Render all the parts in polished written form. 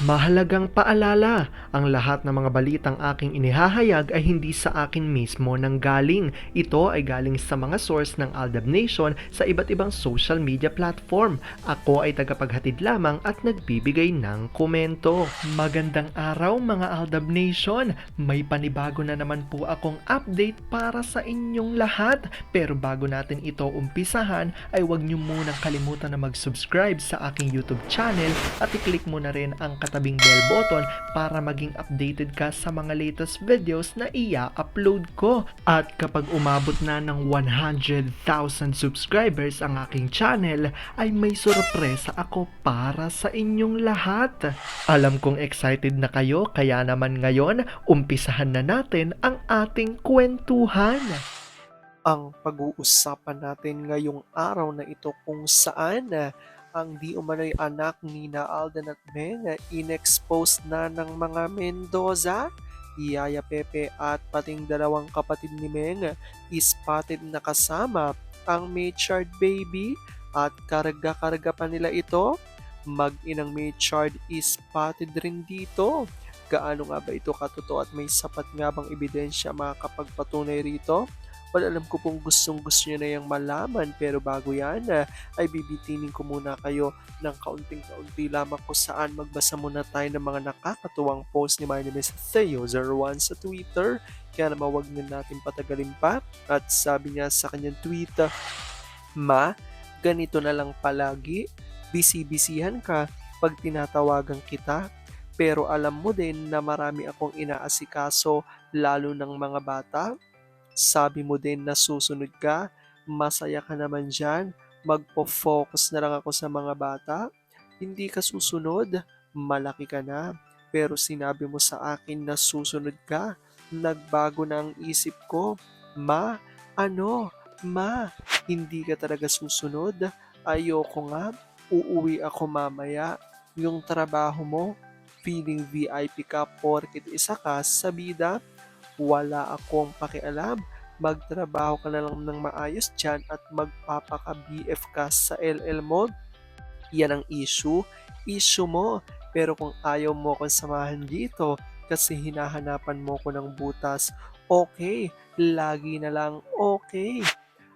Mahalagang paalala, ang lahat ng mga balitang aking inihahayag ay hindi sa akin mismo nanggaling. Ito ay galing sa mga source ng Aldab Nation sa iba't ibang social media platform. Ako ay tagapaghatid lamang at nagbibigay ng komento. Magandang araw mga Aldab Nation! May panibago na naman po akong update para sa inyong lahat. Pero bago natin ito umpisahan ay huwag niyo munang kalimutan na mag-subscribe sa aking YouTube channel at i-click mo na rin ang katabing bell button para maging updated ka sa mga latest videos na ia-upload ko. At kapag umabot na ng 100,000 subscribers ang aking channel, ay may sorpresa ako para sa inyong lahat. Alam kong excited na kayo, kaya naman ngayon, umpisahan na natin ang ating kwentuhan. Ang pag-uusapan natin ngayong araw na ito kung saan ang di umano'y anak ni na Alden at Meng inexpose na ng mga Mendoza. Yaya Pepe at pating dalawang kapatid ni Meng spotted na kasama ang Maychard baby at karga-karga pa nila ito. Mag-inang Maychard spotted rin dito. Gaano nga ba ito katotoo at may sapat nga bang ebidensya makakapagpatunay rito? Well, alam ko pong gustong-gusto niyo na yang malaman, pero bago yan, ay bibitinin ko muna kayo ng kaunting-kaunti lamang kung saan magbasa muna tayo ng mga nakakatuwang post ni My name is Theo01 sa Twitter. Kaya naman wag na natin patagalin pa. At sabi niya sa kanyang tweet, Ma, ganito na lang palagi. Bisi-bisihan ka pag tinatawagan kita. Pero alam mo din na marami akong inaasikaso lalo ng mga bata. Sabi mo din na susunod ka, masaya ka naman diyan, magfo-focus na lang ako sa mga bata. Hindi ka susunod, malaki ka na. Pero sinabi mo sa akin na susunod ka, nagbago na ang isip ko. Ma, ano? Ma, hindi ka talaga susunod? Ayoko nga, uuwi ako mamaya. Yung trabaho mo, feeling VIP ka porket isa ka sa bida. Wala akong pakialam. Magtrabaho ka na lang ng maayos diyan at magpapaka-BF ka sa LL mo. Yan ang issue mo. Pero kung ayaw mo akong samahan dito kasi hinahanapan mo ko ng butas, okay, lagi na lang okay.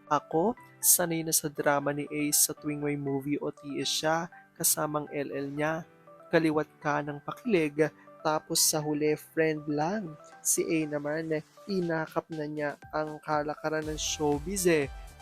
Ako, sanay na sa drama ni Ace sa tuwing may movie o TS siya kasamang LL niya. Kaliwat ka ng pakilig, tapos sa huli friend lang. Si A naman, inakap na niya ang kalakaran ng showbiz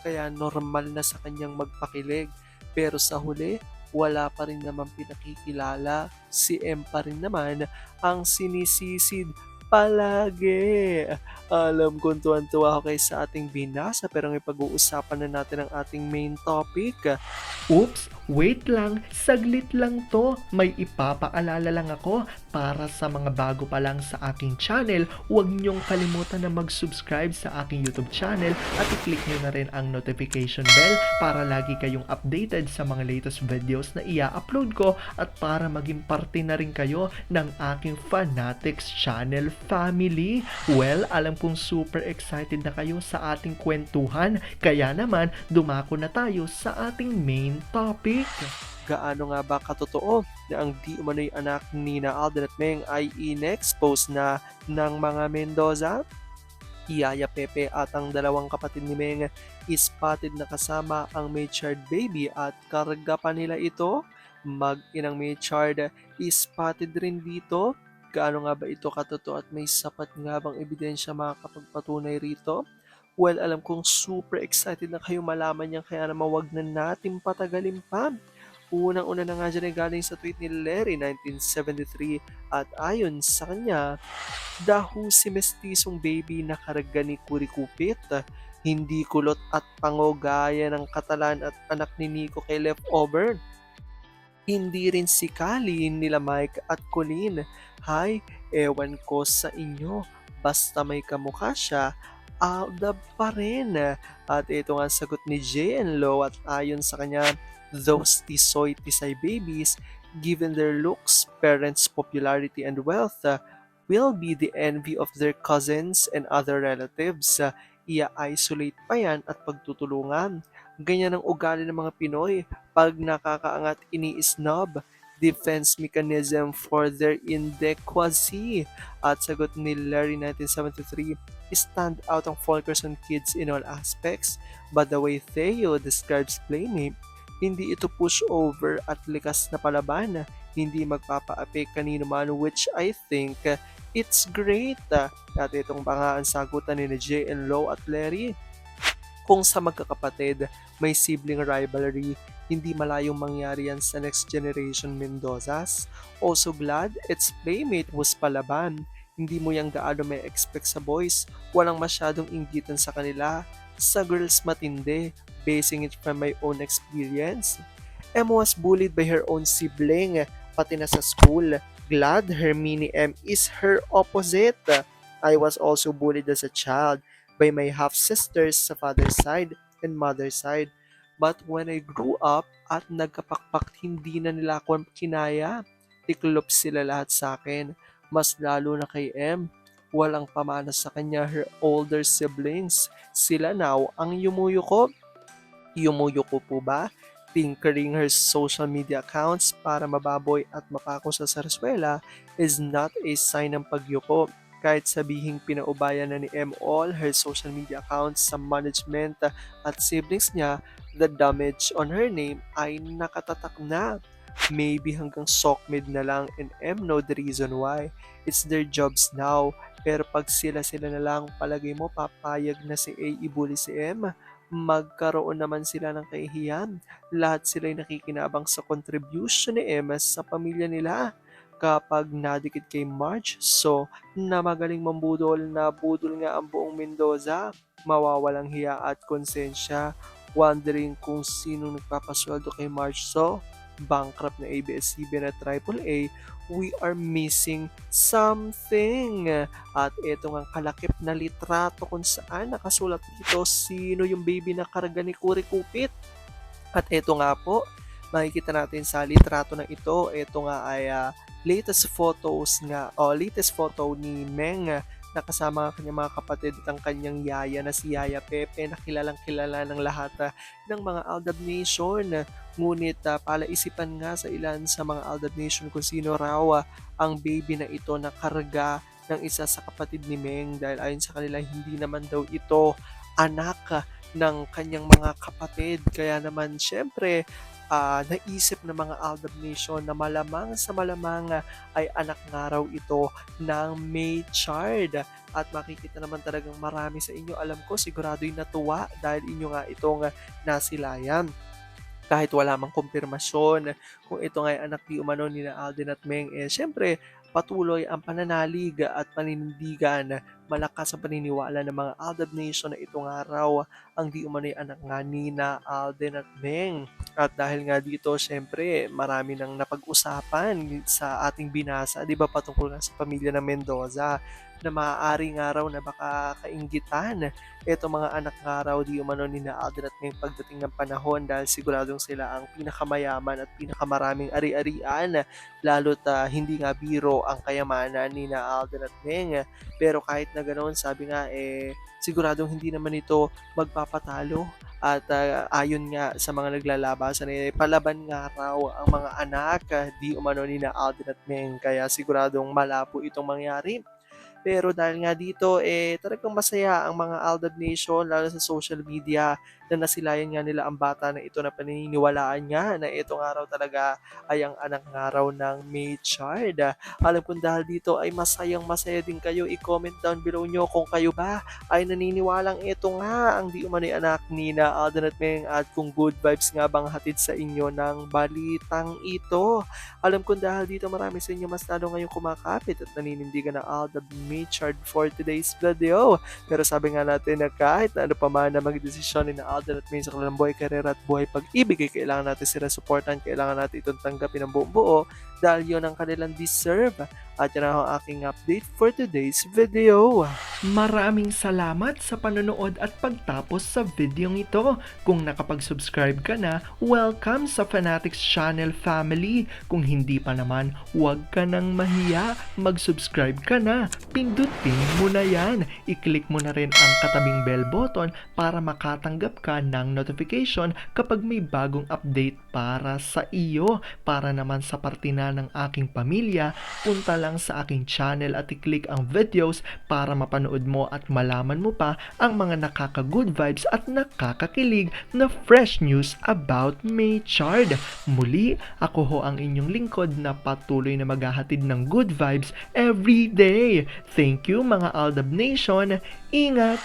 kaya normal na sa kanyang magpakilig. Pero sa huli, wala pa rin naman pinakikilala. Si M pa rin naman ang sinisisid palagi. Alam kong tuwan-tuwa ako sa ating binasa pero may pag-uusapan na natin ang ating main topic. Oops, wait lang, saglit lang to. May ipapaalala lang ako para sa mga bago pa lang sa aking channel. Huwag niyong kalimutan na mag-subscribe sa aking YouTube channel at i-click niyo na rin ang notification bell para lagi kayong updated sa mga latest videos na ia-upload ko at para maging parte na rin kayo ng aking Fanatics channel family. Well, alam kong super excited na kayo sa ating kwentuhan, kaya naman dumako na tayo sa ating main topic. Gaano nga ba katotoo na ang di umano'y anak ni na Alden at Meng ay in-expose na ng mga Mendoza? Yaya Pepe at ang dalawang kapatid ni Meng spotted na kasama ang Maychard baby at karga pa nila ito. Mag-inang Maychard spotted rin dito. Gaano nga ba ito katotoo at may sapat nga bang ebidensya makakapagpatunay rito? Well, alam kong super excited na kayo malaman yan kaya naman wag na natin patagalin pa. Unang-una na nga dyan ay galing sa tweet ni Larry 1973 at ayon sa kanya, dahu si mestisong baby na karga ni Kurikupit, hindi kulot at pango gaya ng Katalan at anak ni Nico kay Leftover. Hindi rin si Kali nila Mike at Colleen. Hay, ewan ko sa inyo. Basta may kamukha siya, Aldab pa rin. At ito nga ang sagot ni JN Lo at ayon sa kanya, those tisoy tisay babies, given their looks, parents' popularity and wealth, will be the envy of their cousins and other relatives. Ia-isolate pa yan at pagtutulungan. Ganyan ang ugali ng mga Pinoy. Pag nakakaangat, ini-snob. defense mechanism for their inadequacy. At sagot ni Larry 1973, stand out ang Fulkerson kids in all aspects, but the way Theo describes Playmate, hindi ito pushover at likas na palaban, hindi magpapaapi kanino man, which I think it's great. At itong pa nga ang sagutan ni JN Low at Larry. Kung sa magkakapatid may sibling rivalry, hindi malayong mangyari yan sa next generation Mendozas. Also glad its playmate was palaban. Hindi mo yang gaano may expect sa boys. Walang masyadong inggitan sa kanila. Sa girls matindi, basing it from my own experience. M was bullied by her own sibling, pati na sa school. Glad Hermine M is her opposite. I was also bullied as a child by my half-sisters sa father's side and mother's side. But when I grew up at nagkapakpak, hindi na nila ako kinaya. Tiklop sila lahat sa akin. Mas lalo na kay M. Walang pamana sa kanya her older siblings. Sila now ang yumuyuko. Yumuyuko po ba? Tinkering her social media accounts para mababoy at mapako sa sarswela is not a sign ng pagyuko. Kahit sabihing pinaubayan na ni M all her social media accounts sa management at siblings niya, the damage on her name ay nakatatak na. Maybe hanggang sockmid na lang and M know the reason why. It's their jobs now. Pero pag sila-sila na lang, palagay mo papayag na si A ibuli si M? Magkaroon naman sila ng kahihiyan. Lahat sila'y nakikinabang sa contribution ni M sa pamilya nila. Kapag nadikit kay Marge, so na magaling mambudol na budol nga ang buong Mendoza, mawawalang hiya at konsensya, wondering kung sino nagpapasweldo kay Marge. So, bankrupt na ABS-CBN at AAA, we are missing something. At ito nga kalakip na litrato kung saan nakasulat dito sino yung baby na karga ni Kuri Kupit. At ito nga po, makikita natin sa litrato na ito nga ay latest photo ni Meng na kasama ang kanyang mga kapatid at ang kanyang yaya na si Yaya Pepe na kilalang kilala ng lahat ng mga Aldab Nation. Ngunit palaisipan nga sa ilan sa mga Aldab Nation kung sino raw ang baby na ito na karga ng isa sa kapatid ni Meng dahil ayon sa kanila hindi naman daw ito anak ng kanyang mga kapatid. Kaya naman syempre naisip ng mga Aldab Nation na malamang sa malamang ay anak nga raw ito ng May Chard. At makikita naman talagang marami sa inyo, alam ko sigurado'y natuwa dahil inyo nga itong nasilayan. Kahit wala mang kumpirmasyon kung ito nga ay anak di umano ni na Alden at Meng, syempre patuloy ang pananalig at paninindigan. Malakas ang paniniwala ng mga Aldab Nation na itong araw ang di umano'y anak nga ni na Alden at Meng. At dahil nga dito, syempre, marami nang napag-usapan sa ating binasa, di ba, patungkol nga sa pamilya ng Mendoza na maaari nga raw na baka kainggitan ito mga anak nga raw di umano ni na Alden at Meng pagdating ng panahon dahil siguradong sila ang pinakamayaman at pinakamaraming ari-arian lalo't hindi nga biro ang kayamanan ni na Alden at Meng. Pero kahit na ganoon, sabi nga siguradong hindi naman ito magpapatalo at ayon nga sa mga naglalabasan palaban nga raw ang mga anak di umano ni na Alden at Meng kaya siguradong malabo itong mangyari. Pero dahil nga dito, talagang masaya ang mga Aldab Nation, lalo sa social media, na nasilayan nga nila ang bata na ito na paniniwalaan nga na ito nga raw talaga ay ang anak nga raw ng May Chard. Alam kong dahil dito ay masayang masaya din kayo. I-comment down below nyo kung kayo ba ay naniniwalang ito nga ang di umano'y anak ni na Alden at Meng at kung good vibes nga bang hatid sa inyo ng balitang ito. Alam kong dahil dito marami sa inyo mas lalo ngayong kumakapit at naninindigan ng Aldab May Chard for today's video. Pero sabi nga natin na kahit ano pa man na magdesisyon ni na Alden at Meng sa kanilang buhay, karera at buhay pag-ibig ay kailangan natin sila supportan, kailangan natin itong tanggapin ng buong buo dahil yun ang kanilang deserve. At yan ang aking update for today's video. Maraming salamat sa panonood at pagtapos sa videong ito. Kung nakapag-subscribe ka na, welcome sa Fanatics Channel family. Kung hindi pa naman, huwag ka nang mahiya. Mag-subscribe ka na. Pindutin mo na yan. I-click mo na rin ang katabing bell button para makatanggap ka ng notification kapag may bagong update para sa iyo. Para naman sa parte na ng aking pamilya, punta lang sa aking channel at i-click ang videos para mapanood mo at malaman mo pa ang mga nakaka-good vibes at nakakakilig na fresh news about Maychard. Muli, ako ho ang inyong lingkod na patuloy na maghahatid ng good vibes every day. Thank you mga Aldab Nation. Ingat!